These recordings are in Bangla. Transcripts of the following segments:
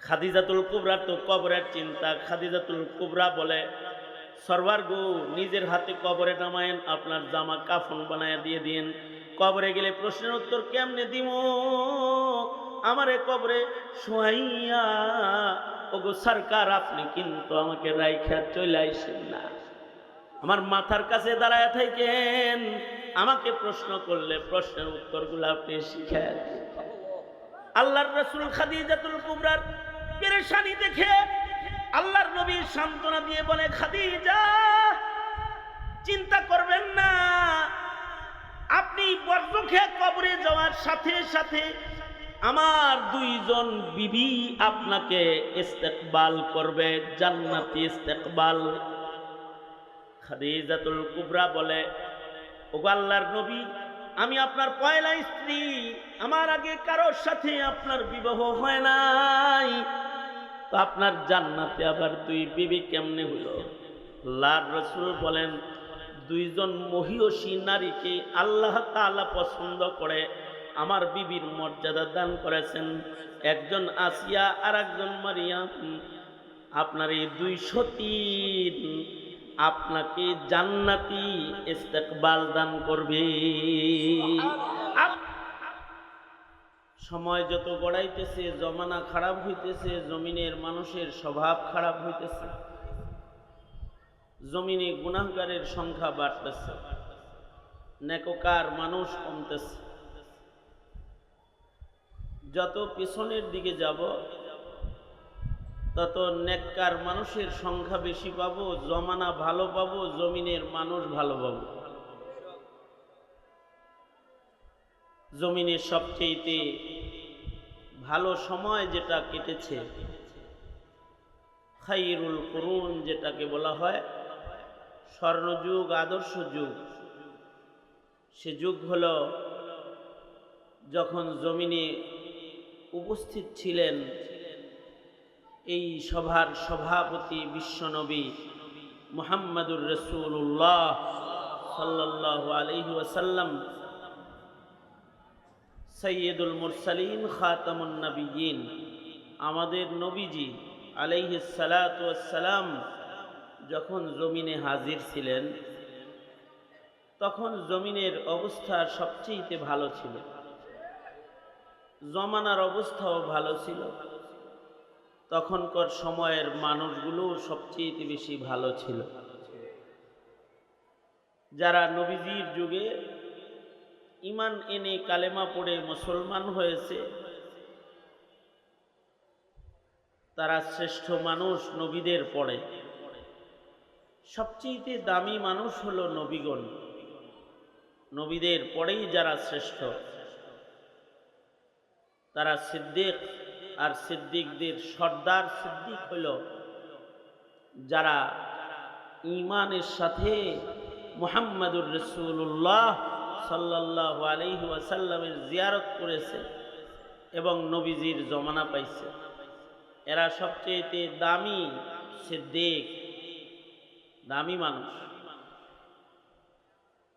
খাদিজাতুল কুবরা তো কবরের চিন্তা। খাদিজাতুল কুবরা বলে, সরওয়ার গো, নিজের হাতে কবরে নামায়েন, আপনার জামা কাফন বানায় দিয়ে দিন। কবরে গেলে প্রশ্নের উত্তর কেমনে দিব? আমারে কবরে শোয়াইয়া ওগো সরকার, আপনি কিন্তু আমাকে রাইখা চলে আইসেন না, আমার মাথার কাছে দাঁড়ায় থাকেন, আমাকে প্রশ্ন করলে প্রশ্নের উত্তরগুলো আপনি শিখায় দিন। আল্লাহর রাসূল খাদিজাতুল কুবরার পেরেশানি দেখে আল্লাহর নবী সান্ত্বনা দিয়ে বলে, খাদিজা চিন্তা করবেন না, আপনি বর্জখে কবরে যাওয়ার সাথে সাথে আমার দুইজন বিবি আপনাকে ইস্তেকবাল করবে, জান্নাতি ইস্তেকবাল। খাদিজাতুল কুবরা বলে, ওগো আল্লাহর নবী, আমি আপনার পয়লা স্ত্রী, আমার আগে কারোর সাথে আপনার বিবাহ হয় নাই, তো আপনার জান্নাতে আবার দুই বিবি কেমনে হলো? আল্লাহর রাসূল বলেন, দুইজন মহিয়সী নারীকে আল্লাহ তাআলা পছন্দ করে আমার বিবির মর্যাদা দান করেছেন, একজন আসিয়া আর একজন মারিয়াম। আপনার এই দুই সতী আপনাকে জান্নাতি ইস্তেকবাল দান করবে। সময় যত গড়াইতেছে, জমানা খারাপ হইতেছে, জমিনের মানুষের স্বভাব খারাপ হইতেছে, জমিনে গুনাহগারের সংখ্যা বাড়তেছে, নেককার মানুষ কমতেছে। যত পিছনের দিকে যাব তত নেককার মানুষের সংখ্যা বেশি পাবো, জমানা ভালো পাবো, জমিনের মানুষ ভালো পাবো। জমিনের সবচেয়ে ভালো সময় যেটা কেটেছে, খায়রুল কুরুন যেটাকে বলা হয়, স্বর্ণযুগ, আদর্শ যুগ, সে যুগ হলো যখন জমিনে উপস্থিত ছিলেন এই সভার সভাপতি বিশ্বনবী মুহাম্মাদুর রাসূলুল্লাহ সাল্লাল্লাহু আলাইহি ওয়াসাল্লাম, সাইয়্যিদুল মুরসালিন, খাতামুন নবিয়্যিন, আমাদের নবীজি আলাইহিস সালাতু ওয়াস সালাম যখন জমিনে হাজির ছিলেন, তখন জমিনের অবস্থা সবচেয়ে ভালো ছিল, জমানার অবস্থাও ভালো ছিল, তখনকার সময়ের মানুষগুলো সবচেয়ে বেশি ভালো ছিল। যারা নবীজির যুগে ঈমান এনে কালেমা পড়ে মুসলমান হয়েছে, তারা শ্রেষ্ঠ মানুষ নবীদের পরে। সবচেয়ে দামি মানুষ হলো নবীগণ, নবীদের পরেই যারা শ্রেষ্ঠ তারা সিদ্দিক, আর সিদ্দিকদের সর্দার সিদ্দিক হল যারা ঈমানের সাথে মুহাম্মাদুর রাসূলুল্লাহ সাল্লাল্লাহু আলাইহি ওয়াসাল্লামের জিয়ারত করেছে এবং নবীজির জমানা পাইছে। এরা সবচেয়ে দামি সিদ্দিক, দামি মানুষ।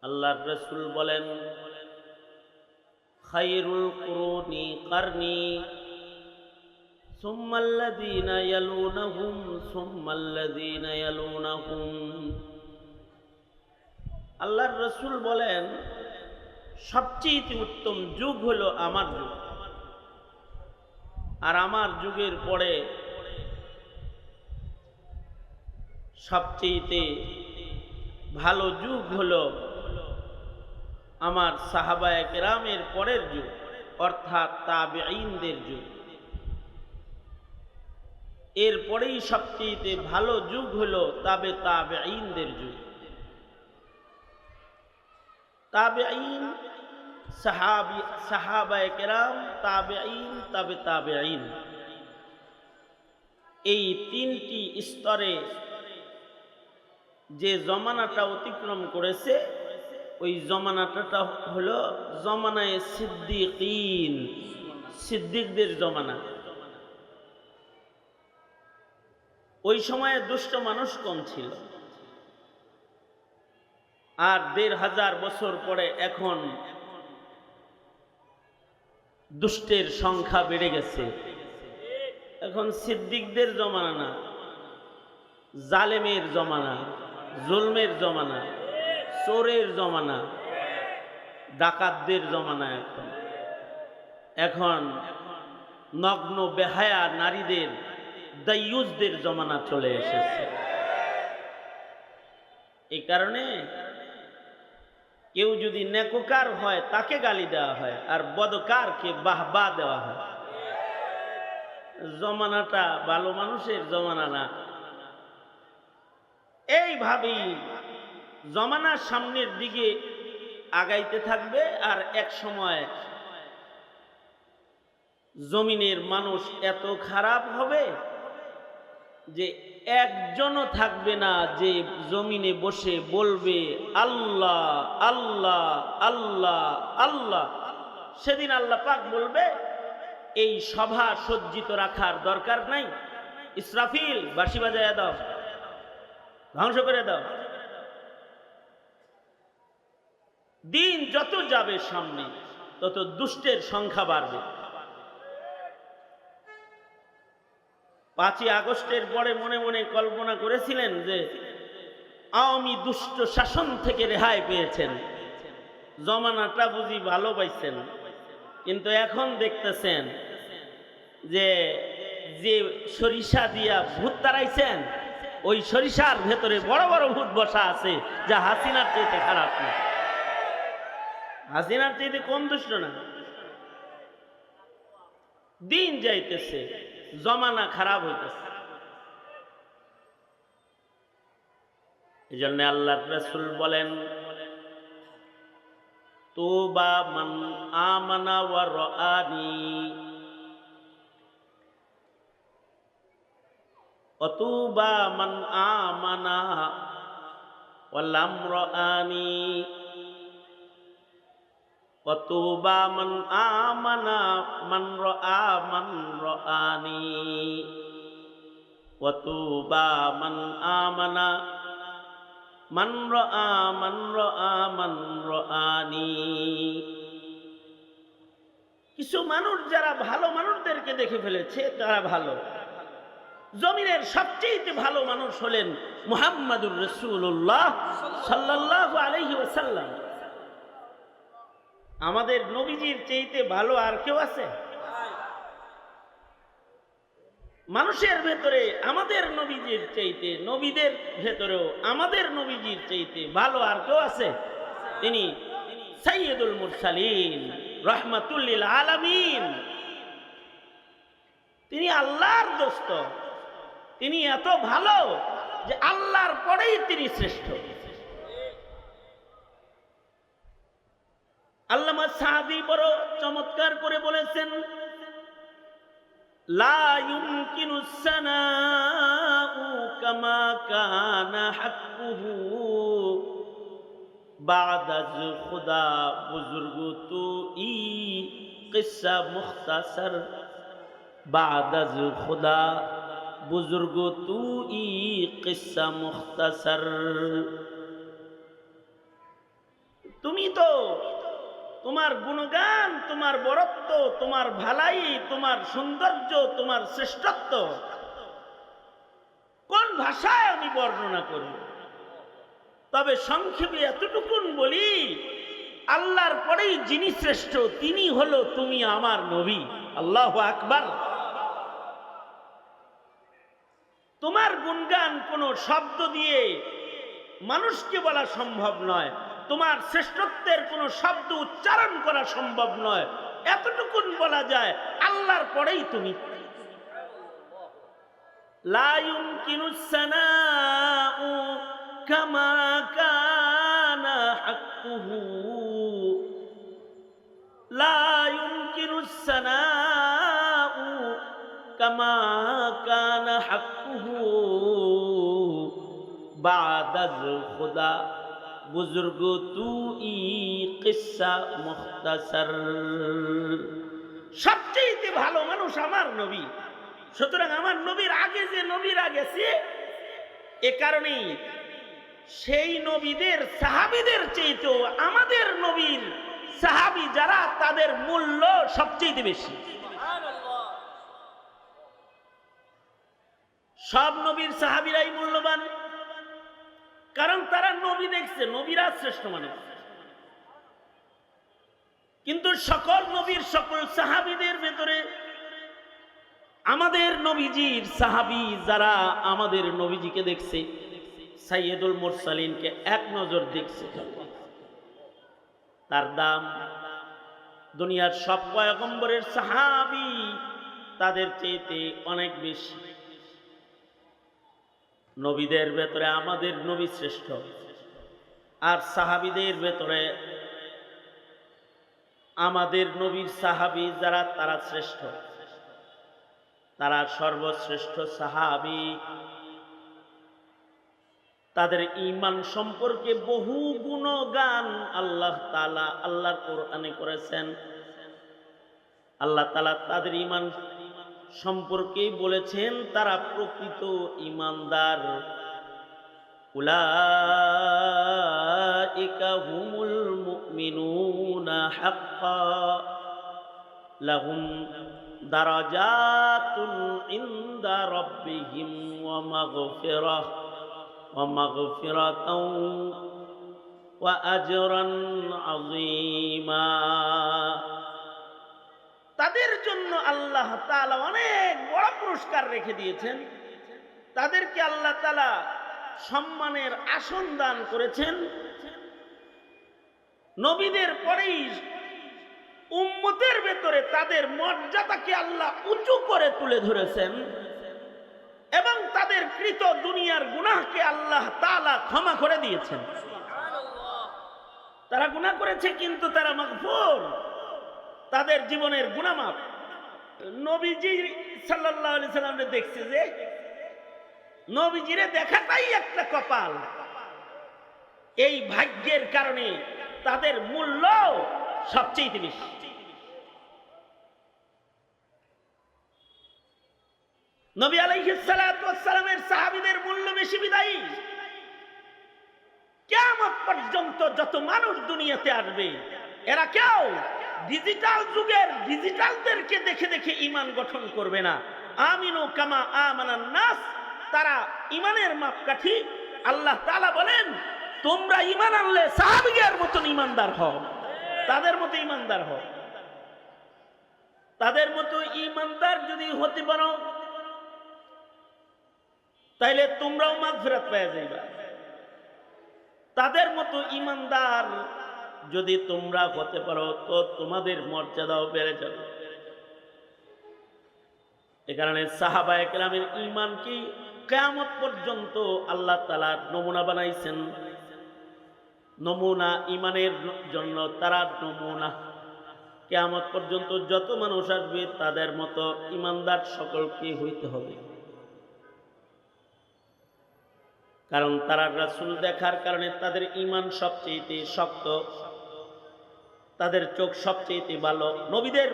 আল্লাহর রাসূল বলেন, খায়রুল কুরুনি কারনি সুম্মাল্লাযীনা ইয়ালুনাহুম সুম্মাল্লাযীনা ইয়ালুনাহুম। আল্লাহর রাসূল বলেন, সবচেয়ে উত্তম যুগ হলো আমার যুগ, আর আমার যুগের পরে সবচেয়ে ভালো যুগ হলো আমার সাহাবায়ে কেরামের পরের যুগ, অর্থাৎ তাবেঈনদের যুগ। এরপরেই সবচেয়ে ভালো যুগ হলো তাবেঈনদের যুগ। তাবেঈন, সাহাবায়ে কেরাম, তাবেঈন, তাবেঈন, এই তিনটি স্তরে যে জমানাটা অতিক্রম করেছে, ওই জমানাটা হলো জমানায়ে সিদ্দিকিন, সিদ্দিকদের জমানা। ওই সময়ে দুষ্ট মানুষ কম ছিল, আর ১৫০০ বছর পরে এখন দুষ্টের সংখ্যা বেড়ে গেছে। এখন সিদ্দিকদের জমানা না, জালেমের জমানা, জুলমের জমানা, চোরের জমানা, ডাকাতদের জমানা। এখন নগ্ন বেহায়া নারীদের, দাইয়ুসদের জমানা চলে এসেছে। এই কারণে কেউ যদি নেককার হয় তাকে গালি দেওয়া হয়, আর বদকারকে বাহবা দেওয়া হয়। জমানাটা ভালো মানুষের জমানা না। এইভাবেই জমানার সামনের দিকে আগাইতে থাকবে, আর এক সময় জমিনের মানুষ এত খারাপ হবে যে একজনও থাকবে না যে জমিনে বসে বলবে আল্লাহ আল্লাহ আল্লাহ আল্লাহ। সেদিন আল্লাহ পাক বলবে এই সভা সজ্জিত রাখার দরকার নাই, ইসরাফিল বাঁশি বাজায় দাও, ধ্বংস করে দাও। দিন যত যাবে সামনে তত দুষ্টের সংখ্যা বাড়বে। 5ই আগস্টের পরে মনে মনে কল্পনা করেছিলেন যে আওয়ামী দুষ্ট শাসন থেকে রেহাই পেয়েছেন, জমানাটা বুঝি ভালো পাইছেন। কিন্তু এখন দেখতেছেন যে যে সরিষা দিয়া ভূত তাড়াইছেন, ওই সরিষার ভেতরে বড় বড় ভূত বসা আছে, যা হাসিনার চাইতে খারাপ না, হাসিনার চাইতে কম দুষ্ট না। দিন যাইতেছে, জমানা খারাপ হইতেছে। এই জন্য আল্লাহর রাসূল বলেন তুবা মান আমানা ওয়া রাআনি অতুবা মান আমানা ওয়া লাম রাআনি অতুবা মান আমানা মান রাআ মান রাআনি অতুবা মান আমানা মান রাআ মান রাআ মান রাআনি। কিছু মানুষ যারা ভালো মানুষদেরকে দেখে ফেলেছে তারা ভালো। জমিনের সবচেয়ে ভালো মানুষ হলেন মুহাম্মাদুর রাসূলুল্লাহ সাল্লাল্লাহু আলাইহি ওয়াসাল্লাম। আমাদের নবীজির চাইতে ভালো আর কেউ আছে? মানুষের ভেতরে আমাদের নবীজির চাইতে, নবীদের ভেতরেও আমাদের নবীজির চাইতে ভালো আর কেউ আছে? তিনি সাইয়্যিদুল মুরসালিন, রাহমাতুল লিল আলামিন। তিনি আল্লাহর দোস্ত। তিনি এত ভালো যে আল্লাহর পরেই তিনি শ্রেষ্ঠ। আল্লামা সাদি বড় চমৎকার করে বলেছেন লা ইউমকিনু সানাউ কামা কানা হাক্কুহু বা'দা খুদা বুজুর্গ তু ই কিসসা মুখতাসার বা'দা খুদা বুজুর্গ তু ই কিসসা মুখতাসার। তুমি তো তোমার গুণগান, তোমার বরত্ব, তোমার ভালাই, তোমার সৌন্দর্য, তোমার শ্রেষ্ঠত্ব কোন ভাষায় আমি বর্ণনা করি? তবে সংক্ষেপে এতটুকুন বলি, আল্লাহর পরেই যিনি শ্রেষ্ঠ তিনি হলো তুমি আমার নবী। আল্লাহু আকবার। তোমার গুণগান কোনো শব্দ দিয়ে মানুষকে বলা সম্ভব নয়, তোমার শ্রেষ্ঠত্বের কোনো শব্দ উচ্চারণ করা সম্ভব নয়। এতটুকুন বলা যায় আল্লাহর পরেই তুমি। লা ইউমকিনুস সানাউ কামা কানা হাক্কুহু লা ইউমকিনুস সানাউ কামা কানা হাক্কুহু বা'দা খুদা বুজুর্গ তু ই কিসসা মুখতাসার। সবচেয়ে ভালো মানুষ আমার নবী। সুতরাং আমার নবীর আগে যে নবীরা গেছে, এ কারণেই সেই নবীদের সাহাবীদের চাইতেও আমাদের নবীর সাহাবী যারা, তাদের মূল্য সবচেয়ে বেশি। সব নবীর সাহাবীরাই মূল্যবান, কারণ তারা নবী দেখছে, নবীরা শ্রেষ্ঠ মানুষ। কিন্তু সকল নবীর সকল সাহাবীদের ভেতরে আমাদের নবীজির সাহাবী যারা আমাদের নবীজিকে দেখছে, সাইয়্যিদুল মুরসালিনকে এক নজর দেখছে, তার দাম দুনিয়ার সব পয়গম্বরের সাহাবী তাদের চেয়েতে অনেক বেশি। নবীদের ভেতরে আমাদের নবী শ্রেষ্ঠ, আর সাহাবীদের ভেতরে আমাদের নবীর সাহাবী যারা তারা শ্রেষ্ঠ, তারা সর্বশ্রেষ্ঠ সাহাবী। তাদের ঈমান সম্পর্কে বহু গুণগান আল্লাহ তাআলা আল্লাহর কোরআনে করেছেন। আল্লাহ তাআলা তাদের ঈমান সম্পর্কে বলেছেন তারা প্রকৃত ঈমানদার। উলাইকা হুমুল মুমিনুনা হাক্কা লাহুম দারাজাতুন ইনদা রাব্বিহিম ওয়া মাগফিরাতাও ওয়া আজরান আযীমা। তাদের জন্য আল্লাহ তাআলা অনেক বড় পুরস্কার রেখে দিয়েছেন। তাদেরকে আল্লাহ তাআলা সম্মানের আসন দান করেছেন। নবীদের পরেই উম্মতের ভেতরে তাদের মর্যাদাকে আল্লাহ উঁচু করে তুলে ধরেছেন এবং তাদের কৃত দুনিয়ার গুনাহকে আল্লাহ তাআলা ক্ষমা করে দিয়েছেন। তারা গুনাহ করেছে কিন্তু তারা মাগফুর, তাদের জীবনের গুনাহ মাফ। নবীজি সাল্লাল্লাহু আলাইহি সাল্লামকে দেখছে যে নবীজিরে দেখাটাই একটা কপাল। এই ভাগ্যের কারণে তাদের মূল্য সবচেয়ে বেশি। নবী আলাইহিস সালাতু ওয়াস সালামের সাহাবীদের মূল্য বেশি বিদায়ী। কিয়ামত পর্যন্ত যত মানুষ দুনিয়াতে আসবে এরা কেউ ডিজিটাল যুগের ডিজিটালদেরকে দেখে দেখে ঈমান গঠন করবে না। আমিনু কামা আমানান নাস, তারা ঈমানের মাপকাঠি। আল্লাহ তাআলা বলেন তোমরা ঈমান আনলে সাহাবীদের মতন ঈমানদার হও, তাদের মতো ঈমানদার হও। তাদের মতো ঈমানদার যদি হতে পারো তাইলে তোমরাও মাগফিরাত পেয়ে যাইবা। তাদের মতো ঈমানদার যদি তোমরা হতে পারো তো তোমাদের মর্যাদাও বেড়ে যাবে। এ কারণে সাহাবায়ে কেরামের ঈমানকে কিয়ামত পর্যন্ত আল্লাহ তাআলা নমুনা বানাইছেন। নমুনা ঈমানের জন্য তারা নমুনা। কিয়ামত পর্যন্ত যত মানুষ আসবে তাদের মতো ঈমানদার সকলকে হইতে হবে। কারণ তারা রাসূল দেখার কারণে তাদের ঈমান সবচেয়ে শক্ত, তাদের চোখ সবচেয়ে ভালো। নবীদের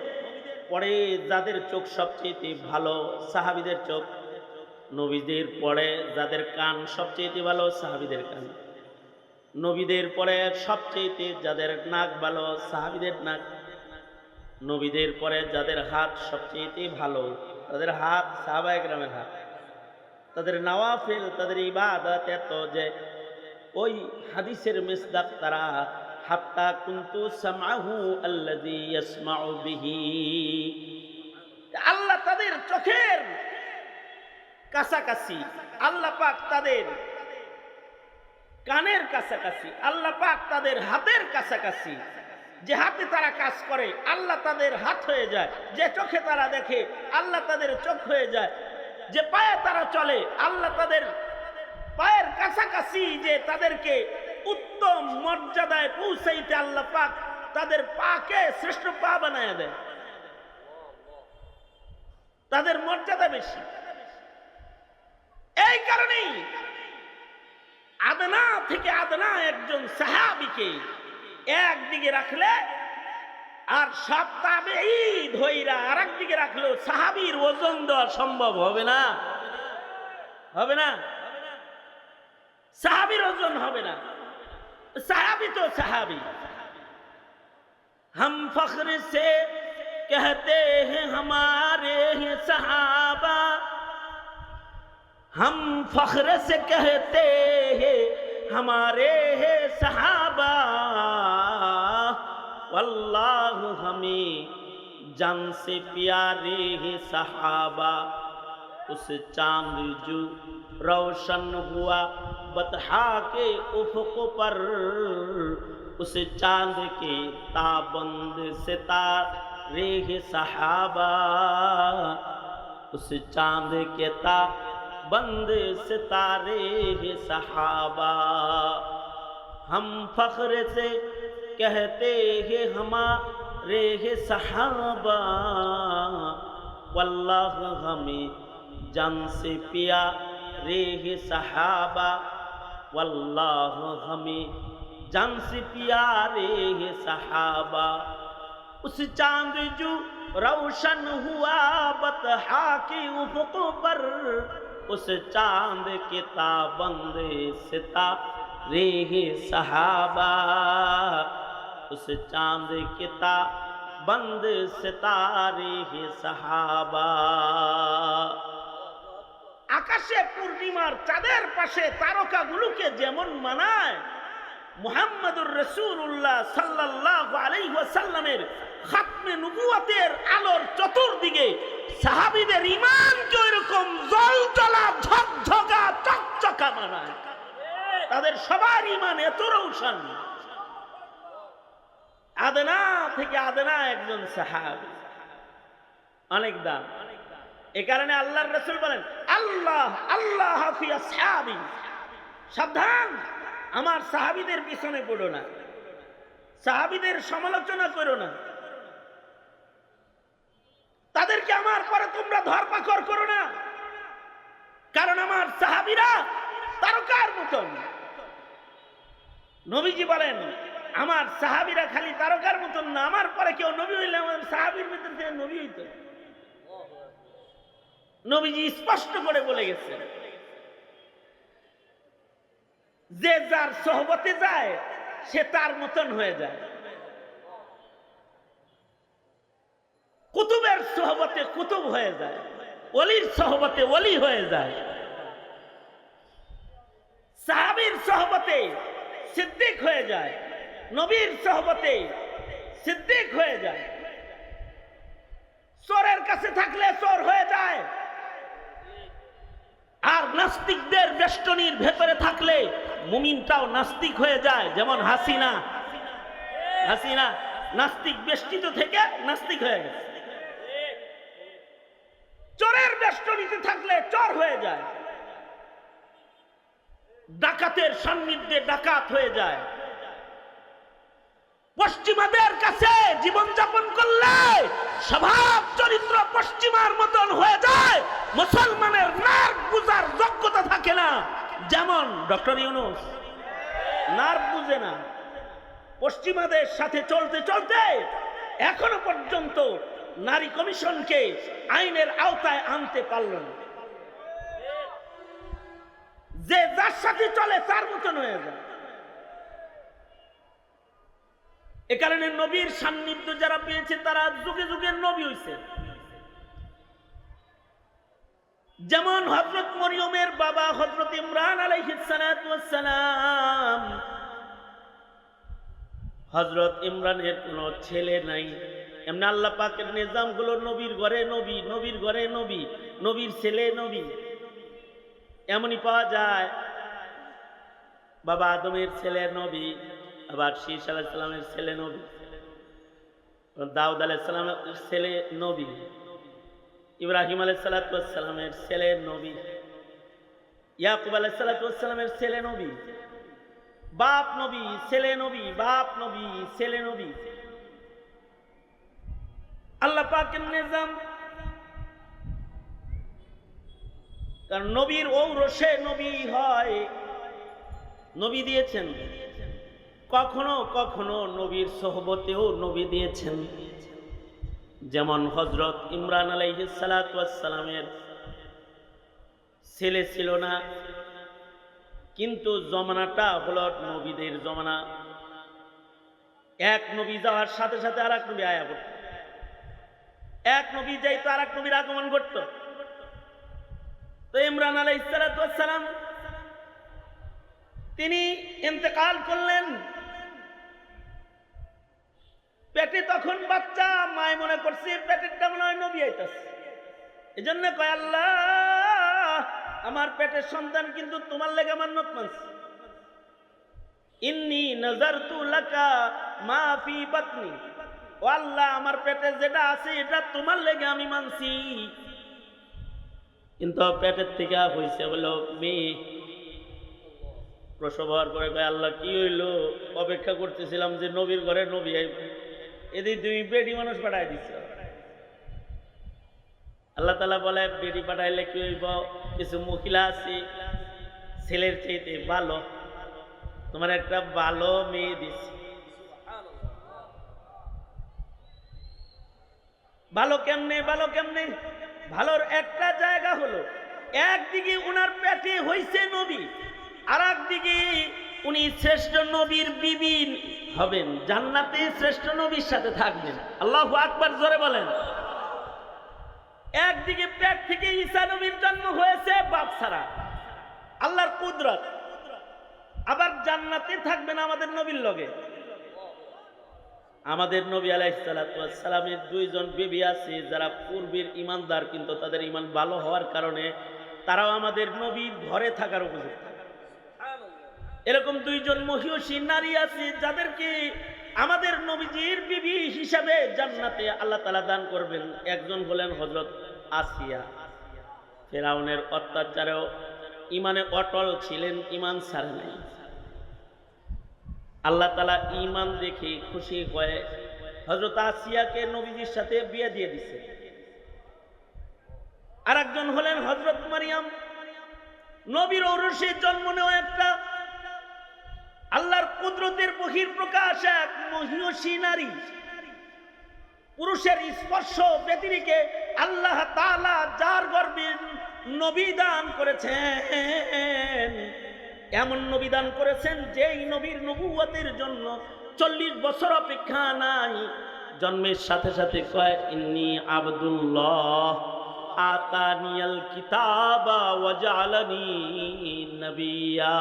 পরে যাদের চোখ সবচেয়ে ভালো সাহাবীদের চোখ, নবীদের পরে যাদের কান সবচেয়ে ভালো সাহাবীদের কান, নবীদের পরে সবচেয়ে যাদের নাক ভালো সাহাবীদের নাক, নবীদের পরে যাদের হাত সবচেয়ে ভালো তাদের হাত সাহাবায়ে কেরামের হাত। তাদের নওয়াফিল, তাদের ইবাদত এত যে ওই হাদিসের মিসদাক তারা হাত্তা কুনতু সামআহু আল্লাযী ইয়াসমাউ বিহি। আল্লাহ তাদের চোখের কাছাকাছি, আল্লাহ পাক তাদের কানের কাছাকাছি, আল্লাহ পাক তাদের হাতের কাছাকাছি। যে হাতে তারা কাজ করে আল্লাহ তাদের হাত হয়ে যায়, যে চোখে তারা দেখে আল্লাহ তাদের চোখ হয়ে যায়, যে পায়ে তারা চলে আল্লাহ তাদের পায়ের কাছাকাছি। যে তাদেরকে উত্তম মর্যাদায় পৌঁছাইতে আল্লাহ পাক তাদের পাকে শ্রেষ্ঠ পা বানায় দেয়, তাদের মর্যাদা বেশি। এই কারণেই আদনা থেকে আদনা একজন সাহাবীকে একদিকে রাখলে আর সব তাবেঈ ধইরা আরেক দিকে রাখলেও সাহাবীর ওজন দেওয়া সম্ভব হবে না, হবে না। সাহাবীর ওজন হবে না। সাহাবী তো সাহাবী। हम फख्र से कहते हैं हमारे हैं सहाबा, हम फख्र से कहते हैं हमारे है सहाबा, वल्लाह हमें जान से प्यारे है सहाबा। उस चांद जो रोशन हुआ बतहा के उफ़क़ पर, उस चांद के ताबंद सितारे है सहाबा, उस चांद के ताबंद सितारे है सहाबा। हम फख्र से कहते हैं हमारे है सहाबा, वल्लाह हमें जान से प्यारे है सहाबा, वल्लाह हमें जान से प्यारे है सहाबा। उस चांद जो रोशन हुआ बतहा के उफ़क़ पर, उस चांद के ताबंद सितारे है सहाबा, उस चांद के ताबंद सितारे है सहाबा। আকাশে পূর্ণিমার চাঁদের পাশে তারকাগুলোকে যেমন মানায়, মুহাম্মদুর রাসূলুল্লাহ সাল্লাল্লাহু আলাইহি ওয়াসাল্লামের খাতমে নবুয়তের আলোর চতুর্দিকে সাহাবীদের ঈমানকে এরকম জলজলা ঝকঝকা চকচকা বানায়। তাদের সবার ঈমান এত রৌশন। আদনা থেকে আদনা একজন সাহাবী, অনেক দাম। এ কারণে আল্লাহর রাসূল বলেন, আল্লাহ আল্লাহ ফি আসহাবি, সাবধান আমার সাহাবীদের পিছনে পড়ো না, সাহাবীদের সমালোচনা করো না, তাদেরকে আমার পরে তোমরা ধরপাকড় করো না, কারণ আমার সাহাবীরা তারকার মতন। নবীজি বলেন, আমার সাহাবীরা খালি তারকার মতন না, আমার পরে কেউ নবী হইলে আমার সাহাবীর ভিতর থেকে নবী হইতো। নবীজি স্পষ্ট করে বলে গেছেন, যে যার সোহবতে যায় সে তার মতন হয়ে যায়। কুতুবের সোহবতে কুতুব হয়ে যায়, ওলির সোহবতে ওলি হয়ে যায়, সাহাবীর সোহবতে সিদ্দিক হয়ে যায়, নবীর সোহবতে সিদ্দিক হয়ে যায়। চোরের কাছে থাকলে চোর হয়ে যায়, আর নাস্তিকদের বেষ্টনীর ভেতরে থাকলে মুমিনটাও নাস্তিক হয়ে যায়। যেমন হাসিনা, হাসিনা নাস্তিক বেষ্টিত থেকে নাস্তিক হয়ে গেছে। চোরের বেষ্টনীতে থাকলে চোর হয়ে যায়, ডাকাতের সান্নিধ্যে ডাকাত হয়ে যায়। পশ্চিমাদের কাছে জীবনযাপন করলে স্বভাব চরিত্র পশ্চিমার মতন হয়ে যায়, মুসলমানের নার্ভ বুঝার যোগ্যতা থাকে না। যেমন ডক্টর ইউনূস নার্ভ বুঝে না, পশ্চিমাদের সাথে চলতে চলতে এখনো পর্যন্ত নারী কমিশনকে আইনের আওতায় আনতে পারল না। যে যার সাথে চলে তার মতন হয়ে যায়। এ কারণে নবীর সান্নিধ্য যারা পেয়েছে তারা যুগে যুগের নবী হইছে। যেমন হযরত মরিয়মের বাবা হযরত ইমরান আলাইহিস সালাতু ওয়াস সালাম, হযরত ইমরানের কোনো ছেলে নাই। এমনি আল্লাহ পাকের নিজাম গুলো নবীর ঘরে নবী, নবীর ঘরে নবী, নবীর ছেলে নবী, এমনই পাওয়া যায়। বাবা আদমের ছেলে নবী, আবার শীস আলাইহিস সালামের ছেলে নবী, দাউদ আলাইহিস সালামের ছেলে নবী, ইব্রাহিম আলাইহিস সালামের ছেলে নবী, ইয়াকুব আলাইহিস সালামের ছেলে নবী, বাপ নবী ছেলে নবী, বাপ নবী ছেলে নবী। আল্লাহ পাকের নিজাম, কারণ নবীর ঔরসে নবী হয়, নবী দিয়েছেন। কখনো কখনো নবীর সোহবতেও নবী দিয়েছেন। যেমন হযরত ইমরান আলাইহিস সালাতু ওয়াস সালামের ছেলে ছিল না, কিন্তু জমানাটা হলো নবীদের জমানা। এক নবী যাওয়ার সাথে সাথে আর এক নবী আয়া পড়ত, এক নবী যাইতো আর এক নবীর আগমন ঘটত। তো তো ইমরান আলাইহিস সালাম তিনি ইন্তেকাল করলেন। পেটে তখন বাচ্চা, মায় মনে করছে পেটেরটা মনে হয় নবী আইতাছে, এজন্য কয় আল্লাহ আমার পেটের সন্তান কিন্তু তোমার লেগে মান্নত মানছে। ইন্নী নাযারতু লাকা মা ফি বাতনি, ও আল্লাহ আমার পেটে যেটা আছে এটা তোমার লেগে আমি মানছি। কিন্তু পেটের থেকে হইছে বলো মেয়ে। প্রসব হওয়ার পরে কয় আল্লাহ কি হইলো, অপেক্ষা করতেছিলাম যে নবীর ঘরে নবী আইবে, এদিকে তুমি বেডি মানুষ পাঠাই দিচ্ছ। আল্লাহ তাআলা বলে বেডি পাঠাইলে কি হইব, কিছু মহিলা আছে ছেলের চাইতে ভালো, তোমার একটা ভালো মেয়ে দিচ্ছি। ভালো কেমনে, ভালো কেমনে? ভালোর একটা জায়গা হলো একদিকে উনার পেটে হইছে নবী, আর একদিকে উনি শ্রেষ্ঠ নবীর বিবি হবেন, জান্নাতে শ্রেষ্ঠ নবীর সাথে থাকবেন। আল্লাহু আকবার, জোরে বলেন। একদিকে পেট থেকে ঈসা নবীর জন্ম হয়েছে বাপ ছাড়া, আল্লাহর কুদরত, আবার জান্নাতে থাকবেন আমাদের নবীর লগে। আমাদের নবী আলাইহিস সালামের দুইজন বিবি আছে যারা পূর্বের ইমানদার, কিন্তু তাদের ইমান ভালো হওয়ার কারণে তারাও আমাদের নবীর ঘরে থাকার উপযুক্ত। এরকম দুইজন মহিয়সী নারী আছে যাদেরকে আমাদের নবীজির বিবি হিসাবে জান্নাতে আল্লাহ তাআলা দান করবেন। একজন হলেন হযরত আসিয়া, ফেরাউনের অত্যাচারেও ইমানে অটল ছিলেন, ইমান ছাড়ে নাই। আল্লাহ তাআলা ইমান দেখে খুশি হয়ে হযরত আসিয়াকে নবীজির সাথে বিয়ে দিয়ে দিয়েছে। আর একজন হলেন হযরত মারিয়াম, নবীর ঔরসে জন্ম নেওয়া একটা আল্লাহর কুদরতের বহিঃপ্রকাশ, এক মহিয়সী নারী। পুরুষের স্পর্শ ব্যতিরেকে আল্লাহ তাআলা যার গর্ভে নবী দান করেছেন, এমন নবী দান করেছেন যেই নবীর নবুয়তের জন্য 40 বছর অপেক্ষা নাই। জন্মের সাথে সাথে কয় ইন্নী আবদুল্লাহ আতানিয়াল কিতাবা ওয়া জাআলানি নবিয়্যা।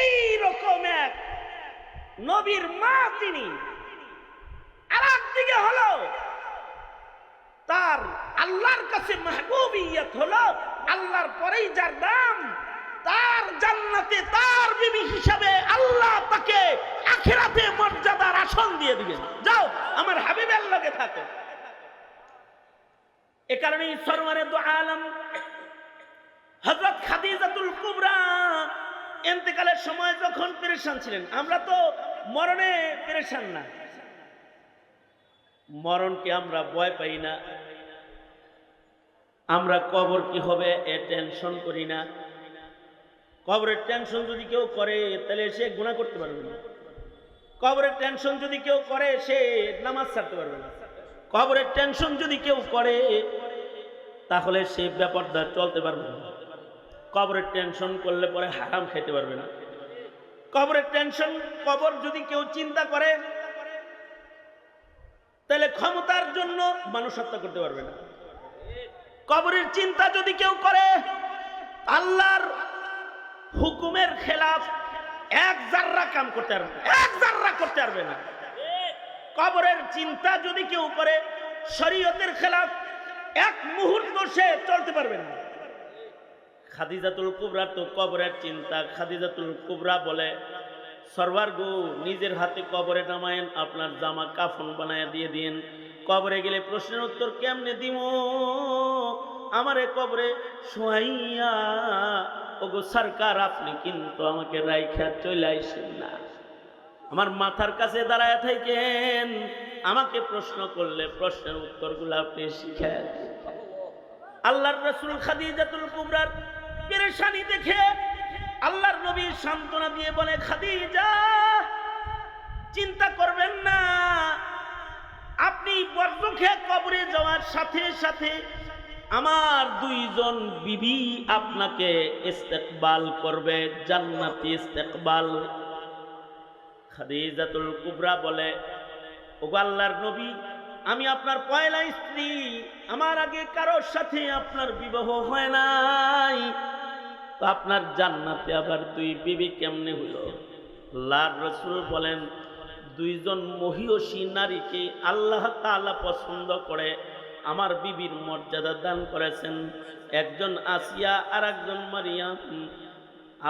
এই রকম এক নবীর মা তিনি। আর একদিকে হলো তার আল্লাহর কাছে মাহবুবিয়ত হলো, আল্লাহর পরেই যার দাম, তার জান্নাতে তার বিবি হিসাবে আল্লাহ তাকে আখিরাতে মর্যাদার আসন দিয়ে দিবেন। যাও আমার হাবিবের লগে থাকো। এ কারণেই সরওয়ারে দু আলম হযরত খাদিজাতুল কুবরা ইন্তেকালের সময় যখন পেরেশান ছিলেন, আমরা তো মরণে পেরেশান না, মরণকে আমরা ভয় পাই না, আমরা কবর কি হবে এ টেনশন করি না। কবরের টেনশন যদি কেউ করে তাহলে সে গুনাহ করতে পারবে না। কবরের টেনশন যদি কেউ করে সে নামাজ ছাড়তে পারবে না। কবরের টেনশন যদি কেউ করে তাহলে সে ব্যাপারটা চলতে পারবে না। কবরের টেনশন করলে পরে হারাম খেতে পারবে না। কবরের টেনশন, কবর যদি কেউ চিন্তা করে তাহলে ক্ষমতার জন্য মানুষ হত্যা করতে পারবে না। কবরের চিন্তা যদি কেউ করে আল্লাহর হুকুমের খেলাফ এক জাররা কাম করতে পারবে না, এক জাররা করতে পারবে না। কবরের চিন্তা যদি কেউ করে শরীয়তের খেলাফ এক মুহূর্ত সে চলতে পারবে না। খাদিজাতুল কুবরা তো কবরের চিন্তা। খাদিজাতুল কুবরা বলে সরওয়ার গো নিজের হাতে কবরে নামায়েন, আপনার জামা কাফন বানায় দিয়ে দিন। কবরে গেলে প্রশ্নের উত্তর কেমনে দিব, আমারে কবরে শোয়াইয়া ওগো সরকার আপনি কিন্তু আমাকে রাইখা চলে আইসেন না, আমার মাথার কাছে দাঁড়ায় থাকেন, আমাকে প্রশ্ন করলে প্রশ্নের উত্তরগুলো আপনি শিখায় দেন। আল্লাহর রাসূল খাদিজাতুল কুবরার পেরেশানি দেখে আল্লাহর নবী সান্ত্বনা দিয়ে বলে, খাদিজা চিন্তা করবেন না, আপনি বর্জখে কবরে যাওয়ার সাথে সাথে আমার দুইজন বিবি আপনাকে ইস্তেকবাল করবে, জান্নাতি ইস্তেকবাল। খাদিজাতুল কুবরা বলে, ওগো আল্লাহর নবী, আমি আপনার পয়লা স্ত্রী, আমার আগে কারোর সাথে আপনার বিবাহ হয় নাই, তো আপনার জান্নাতে আবার দুই বিবি কেমনে হলো? আল্লাহর রাসূল বলেন, দুইজন মহিয়সী নারীকে আল্লাহ তাআলা পছন্দ করে আমার বিবির মর্যাদা দান করেছেন, একজন আসিয়া আর একজন মারিয়াম।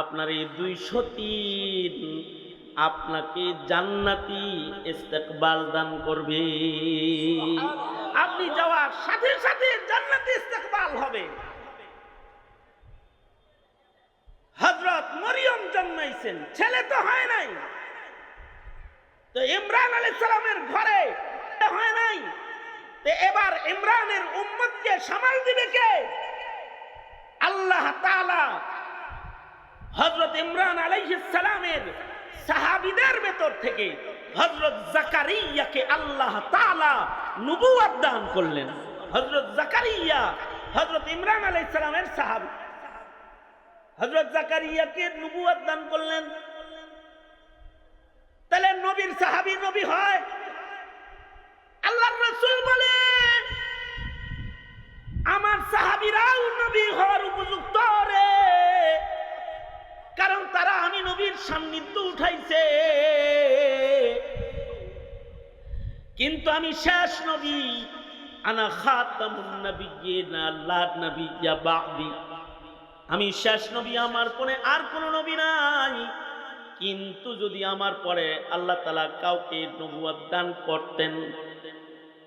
আপনার এই দুই সতীর আপনাকে জান্নাতি ইস্তেকবাল দান করবে। আপনি যাওয়ার সাথে সাথে জান্নাতি ইস্তেকবাল হবে। হযরত মরিয়ম জন্মাইছেন, ছেলে তো হয় নাই, তো ইমরান আলাইহিস সালামের ঘরে হয় নাই, তো এবার ইমরানের উম্মতকে সামাল দিবে কে? আল্লাহ তাআলা হযরত ইমরান আলাইহিস সালামের সাহাবীদের ভেতর থেকে হযরত জাকারিয়াকে আল্লাহ তাআলা নবুয়ত দান করলেন। হযরত জাকারিয়া হযরত ইমরান আলাইহিস সালামের সাহাবী, হযরত জাকারিয়াকে নবুয়ত দান করলেন। তাহলে নবীর সাহাবী নবী হয়। আল্লাহর রাসূল বলেন, আমার সাহাবীরাও নবী হওয়ার উপযুক্ত রে, কারণ তারা আমি নবীর সান্নিধ্য উঠাইছে। কিন্তু আমি শেষ নবী, আনা খাতামুন নাবিয়্যিন লা নাবিয়্যা বা'দি, আমি শেষ নবী, আমার পরে আর কোন নবী নাই। কিন্তু যদি আমার পরে আল্লাহ তাআলা কাউকে নবুয়ত দান করতেন,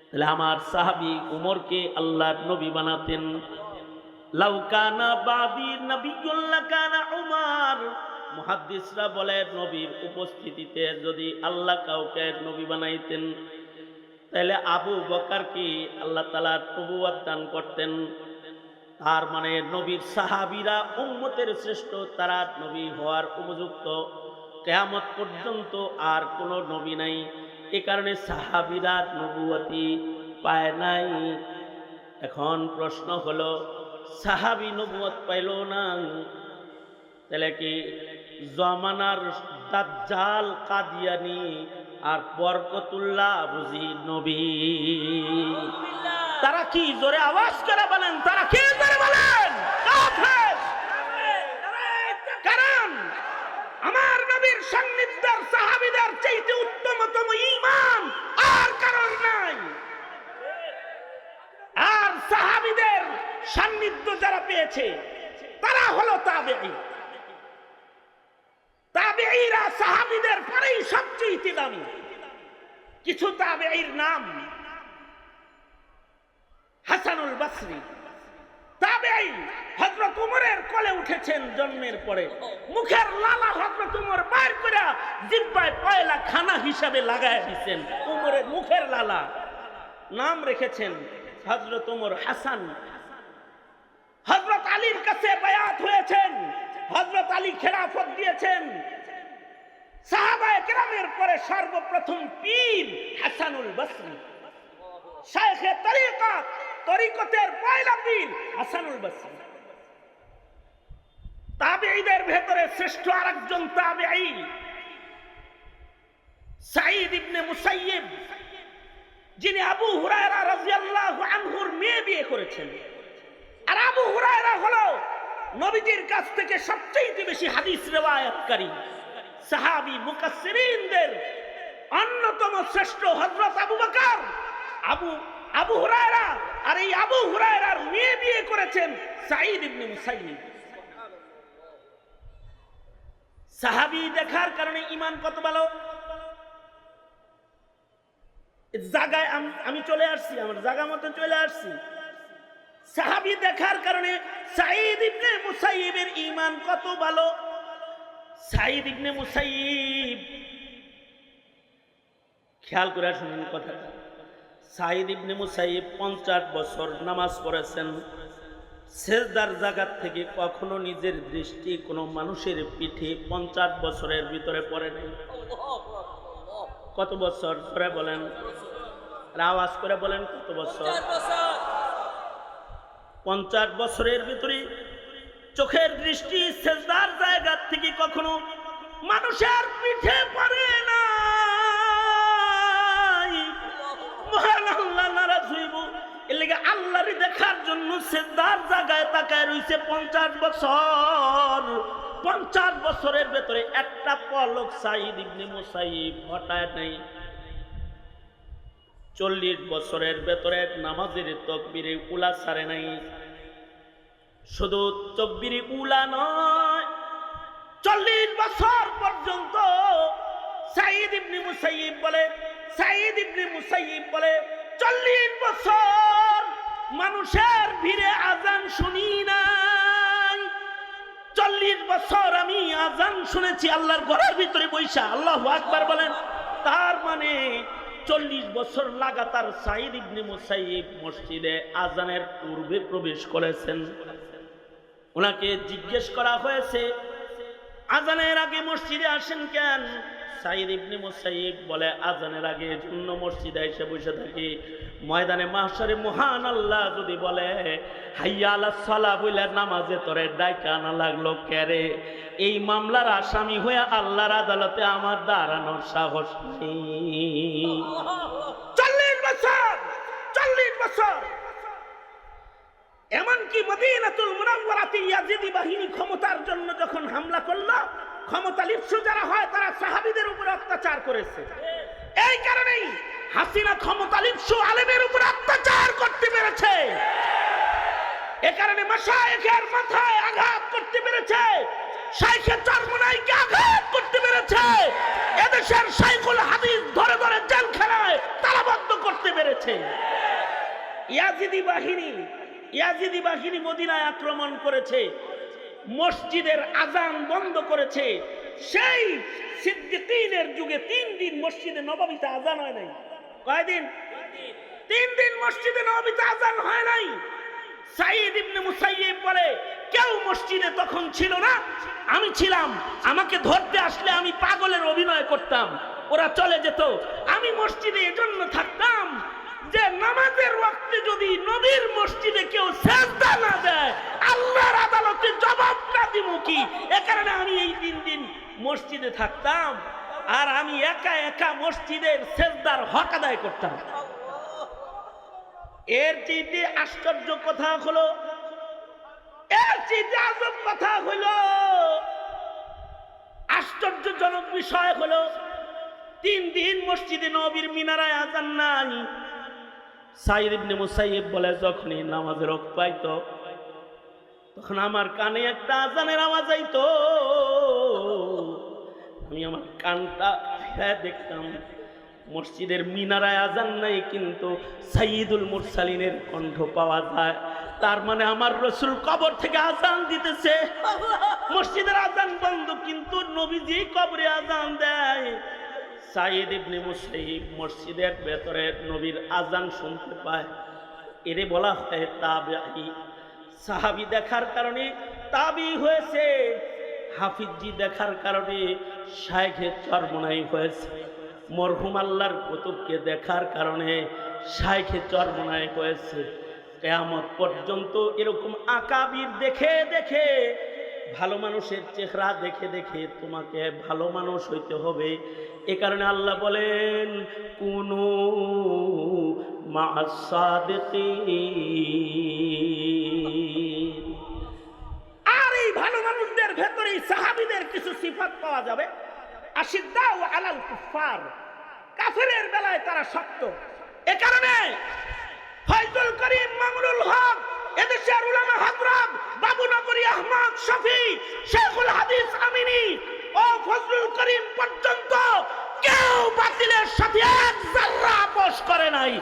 তাহলে আমার সাহাবী উমরকে আল্লাহর নবী বানাতেন। লাউ কানা বাদি নবিয়্যুন লাকানা উমর। মুহাদ্দিসরা বলে, নবীর উপস্থিতিতে যদি আল্লাহ কাউকে নবী বানাইতেন, তাহলে আবু বকরকে আল্লাহ তাআলা নবুয়ত দান করতেন। তার মানে নবীর সাহাবীরা উম্মতের শ্রেষ্ঠ, তারা নবী হওয়ার উপযুক্ত। কিয়ামত পর্যন্ত আর কোনো নবী নাই, এ কারণে সাহাবীরা নবুয়তি পায় নাই। এখন প্রশ্ন হলো, সাহাবী নবুয়ত পাইল না, তাহলে কি জমানার দাজ্জাল কাদিয়ানি আর বরকতুল্লাহ বুঝি নবী? তারা কি? জোরে আওয়াজ করে বলেন, তারা কি জোরে বলেন? কাফের। কারণ আমার নবীর সান্নিধ্যের সাহাবীদের চাইতে উত্তমতম ঈমান আর কারোর নাই। আর সাহাবীদের সান্নিধ্য যারা পেয়েছে তারা হলো তাবেঈ। তাবেঈরা সাহাবীদের পরেই সবচেয়ে দামি। কিছু তাবেঈর নাম: হাসানুল বসরি তাবেঈ, হযরত উমরের কোলে উঠেছেন জন্মের পরে, মুখের লালা হযরত উমর বাইর করে জিহ্বায় পয়লা খানা হিসাবে লাগায় দিয়েছেন। উমরের মুখের লালা, নাম রেখেছেন হযরত উমর হাসান। হযরত আলীর কাছে বায়াত হয়েছেন, হযরত আলী খেলাফত দিয়েছেন। সাহাবায়ে কেরামের পরে সর্বপ্রথম পীর হাসানুল বসরি, শায়েখে তরিকত, তরিকতের পয়লা পীর হাসানুল বসরি। তাবেঈদের ভেতরে শ্রেষ্ঠ আরেকজন তাবেঈ সাঈদ ইবনে মুসাইয়িব, যিনি আবু হুরায়রা রাদিয়াল্লাহু আনহুর মেয়ে বিয়ে করেছেন। আর আবু হুরায়রা হলো নবীজির কাছ থেকে সবচেয়ে বেশি হাদিস রিওয়ায়াতকারী সাহাবী। মুকাসসিরিনদের অন্যতম শ্রেষ্ঠ হযরত আবু বকর, আবু হুরায়রা, আর এই আবু হুরায়রার মেয়ে বিয়ে করেছেন সাঈদ ইবনে মুসাইয়িব। সাহাবী দেখার কারণে ঈমান কত ভালো। জায়গায় আমি চলে আসছি, আমার জায়গা মতো চলে আসছি। সাহাবী দেখার কারণে সাঈদ ইবনে মুসাইয়িবের ঈমান কত ভালো। সাঈদ ইবনে মুসাইয়িব, খেয়াল করে শুনুন কথাটা। সাঈদ ইবনে মুসাইয়িব 50 বছর নামাজ পড়েছেন। সেজদার জায়গা থেকে কখনো নিজের দৃষ্টি কোনো মানুষের পিঠে 50 বছরের ভিতরে পড়ে নাই। কত বছর ধরে বলেন? আওয়াজ করে বলেন, কত বছর? 50 বছরের ভিতরে চোখের দৃষ্টি সেজদার জায়গা থেকে কখনো মানুষের পিঠে পড়ে নাই। মহান আল্লাহ এর লেগে আল্লাহরে দেখার জন্য সিজদার জায়গায় তাকায় রইছে 50 বছর। 50 বছরের ভেতরে একটা পলক সাঈদ ইবনে মুসাইয়িব হটায় নাই। 40 বছরের ভেতরে নামাজের তাকবীরে উলা ছাড়ে নাই। শুধু তাকবীরে উলা নয়, 40 বছর পর্যন্ত সাঈদ ইবনে মুসাইয়িব বলে, 40 বছর মানুষের ভিড়ে আজান শুনি নাই। 40 বছর আমি আজান শুনেছি আল্লাহর ঘরের ভিতরে বৈশা। আল্লাহু আকবার বলেন। তার মানে 40 বছর লাগাতার সাঈদ ইবনে মুসাইয়িব মসজিদে আজানের পূর্বে প্রবেশ করেছেন। ওনাকে জিজ্ঞেস করা হয়েছে, আজানের আগে মসজিদে আসেন কেন? সাঈদ ইবনে মুসাইয়িব বলে, আজানের আগে এজন্য মসজিদে এসে বসে থাকি, ময়দানে মাহশরে মহান আল্লাহ যদি বলে হাইয়া আলাস সালাহ বলে নামাজে তোরে ডাইকা আনা লাগলো কেরে? এই মামলার আসামি হয়ে আল্লাহর আদালতে আমার দাঁড়ানোর সাহস নেই। 40 বছর এমনকি মদিনাতুল মুনাওয়ারাতে ইয়াজিদি বাহিনী ক্ষমতার জন্য যখন হামলা করলো, ক্ষমতা লিপ্সু যারা হয় তারা সাহাবীদের উপর অত্যাচার করেছে। এই কারণেই হাসিনা ক্ষমতা লিপ্সু আলেমের উপর অত্যাচার করতে পেরেছে। এ কারণে মাশায়েখের মাথায় আঘাত করতে পেরেছে, শাইখে চরমনাইকে আঘাত করতে পেরেছে, এদেশের শাইখুল হাদিস ধরে ধরে জেলখানায় তালাবদ্ধ করতে পেরেছে। ইয়াজিদি বাহিনী মদিনায় আক্রমণ করেছে, মসজিদের আজান বন্ধ করেছে। সেই সিদ্দিকীনের যুগে 3 দিন মসজিদে নববীতে আজান হয় নাই। কয়দিন? 3 দিন মসজিদে নববীতে আজান হয় নাই। সাঈদ ইবনে মুসাইয়িব বলে, কেউ মসজিদে তখন ছিল না, আমি ছিলাম। আমাকে ধরতে আসলে আমি পাগলের অভিনয় করতাম, ওরা চলে যেত। আমি মসজিদে এজন্য থাকতাম যে নামাজের ওয়াক্তে যদি নবীর মসজিদে কেউ সিজদা না দেয়, আল্লাহর আদালতে জবাবটা দিব কি? এ কারণে আমি এই 3 দিন মসজিদে থাকতাম, আর আমি একা একা মসজিদের সিজদার হক আদায় করতাম। এর চেয়ে আশ্চর্য কথা হলো, এর চেয়ে আজব কথা হলো, আশ্চর্যজনক বিষয় হলো, 3 দিন মসজিদে নবীর মিনারায় আজান নাই। সাঈদ ইবনে মুসাইয়িব বলে, যখনই নামাজের ওয়াক্ত পাইতো তখন আমার কানে একটা আজানের আওয়াজ আইতো, আমি আমার কানটা ফিরে দেখতাম মসজিদের মিনারায় আজান নাই, কিন্তু সাইয়্যিদুল মুরসালিনের কণ্ঠ পাওয়া যায়। তার মানে আমার রাসূল কবর থেকে আজান দিতেছে। মসজিদের আজান বন্ধ, কিন্তু নবীজি কবরে আজান দেয়। সাঈদ ইবনে মুসাইয়িব মসজিদের ভেতরে নবীর আজান শুনতে পায়। এরে বলা হয় তাবেঈ। সাহাবী দেখার কারণে তাবি হয়েছে, হাফিজি দেখার কারণে শাইখে চরমনাই হয়েছে, মরহুম আল্লাহর কুতুবকে দেখার কারণে শাইখে চরমনাই হয়েছে। কিয়ামত পর্যন্ত এরকম আকাবির দেখে দেখে, ভালো মানুষের চেহারা দেখে দেখে তোমাকে ভালো মানুষ হইতে হবে। এ কারণে আল্লাহ বলেন, কুনু মা'আস সাদিকিন। আর এই ভালো মানুষদের ভেতরেই সাহাবীদের কিছু সিফাত পাওয়া যাবে। আশিদ্দাউ আলাল কুফার, কাফেরের বেলায় তারা শক্ত। এ কারণে ফয়জুল করিম মামুনুল হক, এদেশের উলামা হযরত বাবুনগরী আহমদ শফি, শেখুল হাদিস আমিনী ও ফজলুল করিম পর্যন্ত কেউ বাতিলের সাথে এক যারা আপোষ করে নাই,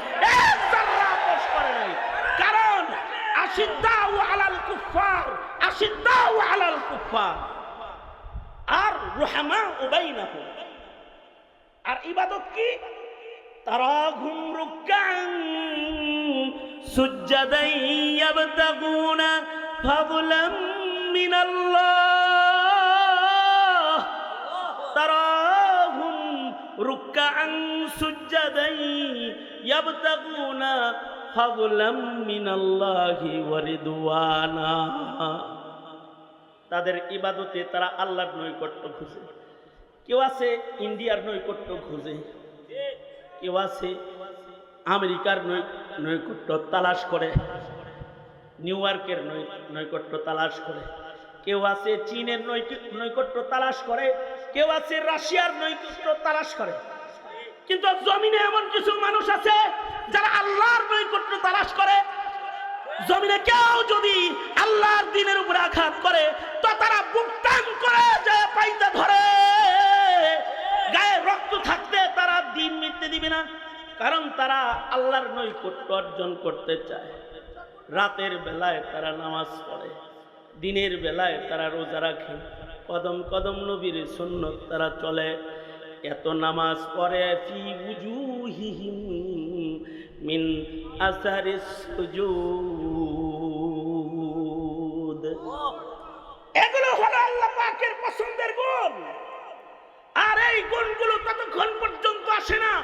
এক যারা আপোষ করে নাই। কারণ আশিদ্দাউ আলাল কুফার, আশিদ্দাউ আলাল কুফার, আর রুহামাউ বাইনাহুম। আর ইবাদত কি? তারাহুম রুকআন সুজদান ইয়াবতাগুনা ফাদলাম মিনাল্লাহ, তারাহুম রুকআন সুজদান ইয়াবতাগুনা ফাদলাম মিনাল্লাহি ওয়া রিদওয়ানা। তাদের ইবাদতে তারা আল্লাহর নৈকট্য খুঁজে। কেউ আছে ইন্ডিয়ার নৈকট্য খুঁজে, কেউ আছে আমেরিকার নৈকট্য তালাশ করে, নিউ ইয়র্কের নৈকট্য তালাশ করে, কেউ আছে চীনের নৈকট্য তালাশ করে, কেউ আছে রাশিয়ার নৈকট্য তালাশ করে। কিন্তু জমিনে এমন কিছু মানুষ আছে যারা আল্লাহর নৈকট্য তালাশ করে। জমিনে কেউ যদি আল্লাহর দ্বীনের উপরে আঘাত করে তো তারা বুক টান করে যে পাইতে ধরে, গায়ে রক্ত থাকতে তারা দ্বীন মিটতে দিবে না, কারণ তারা আল্লাহর নৈকট্য অর্জন করতে চায়। রাতের বেলায় তারা নামাজ পড়ে, দিনের বেলায় তারা রোজা রাখে, কদম কদম নবীর সুন্নত তারা চলে। এত নামাজ পড়ে ফি উজুহিহিম মিন আসারিস সুজুদ। এগুলো হলো আল্লাহ পাকের পছন্দের গুণ। আর এই গুণগুলো ততক্ষণ পর্যন্ত আসে না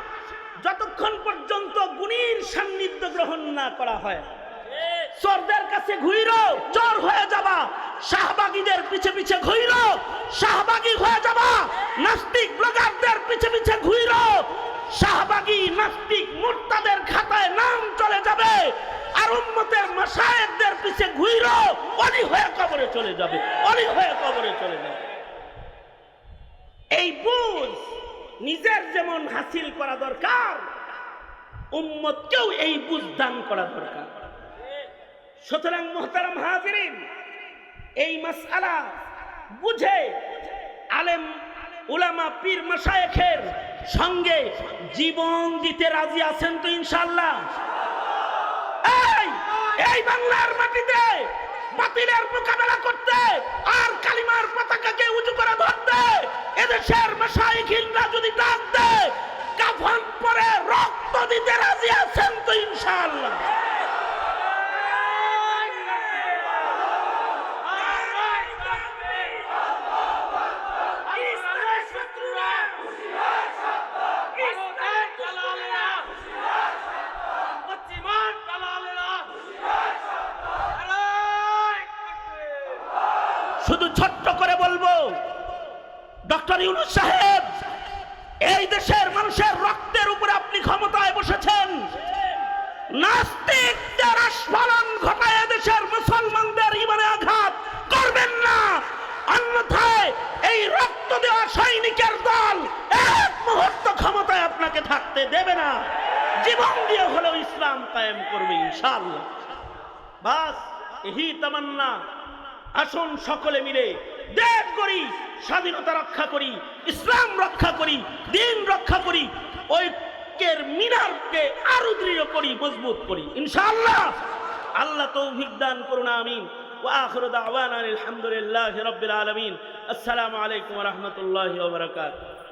যতক্ষণ পর্যন্ত গুণীর সান্নিধ্য গ্রহণ না করা হয়। চোরদের কাছে ঘুইরো চোর হয়ে যাবা, শাহবাগীদের পিছে পিছে ঘুইরো শাহবাগী হয়ে যাবা, নাস্তিক ব্লগারদের পিছে পিছে ঘুইরো শাহবাগী নাস্তিক মুরতাদের খাতায় নাম চলে যাবে, আর উম্মতের মাশায়েখদের পিছে ঘুইরো অলি হয়ে কবরে চলে যাবে, অলি হয়ে কবরে চলে যাবে। এই বুঝ নিজের যেমন হাসিল করা দরকার, উম্মতকেও এই বুঝ দান করা দরকার। সুতরাং মুহতারাম হাজিরিন, এই মাসআলা বুঝে আলেম উলামা পীর মাশায়েখের সঙ্গে জীবন দিতে রাজি আছেন তো ইনশাআল্লাহ? এই বাংলার মাটিতে বাতিলের মোকাবেলা করতে আর কালিমার পতাকাকে উঁচু করে ধরতে এদেশের মাশায়েখিনরা যদি ডাক দেয়, কাফন পরে রক্ত দিতে রাজি আছেন তো ইনশাআল্লাহ? শুধু ছোট্ট করে বলবো, ডক্টর ইউনূস সাহেব, এই দেশের মানুষের রক্তের উপরে আপনি ক্ষমতায় বসেছেন। নাস্তিকদের আস্ফালন ঘটায় দেশের মুসলমানদের ঈমানে আঘাত করবেন না, অন্যথায় এই রক্ত দেওয়া সৈনিকের দল এক মুহূর্ত ক্ষমতায় আপনাকে থাকতে দেবে না, জীবন দিয়ে হলেও ইসলাম কায়েম করবে ইনশাআল্লাহ। বাস এই তামান্না। আসুন সকলে মিলে দেশ করি, স্বাধীনতা রক্ষা করি, ইসলাম রক্ষা করি, দ্বীন রক্ষা করি, ঐক্যের মিনারকে আরো দৃঢ় করি, মজবুত করি ইনশাআল্লাহ। আল্লাহ তৌফিক দান করুন, আমিন। ওয়া আখিরু দাওয়ানা আলহামদুলিল্লাহি রাব্বিল আলামিন। আসসালামু আলাইকুম ওয়া রাহমাতুল্লাহি ওয়া বারাকাতুহু।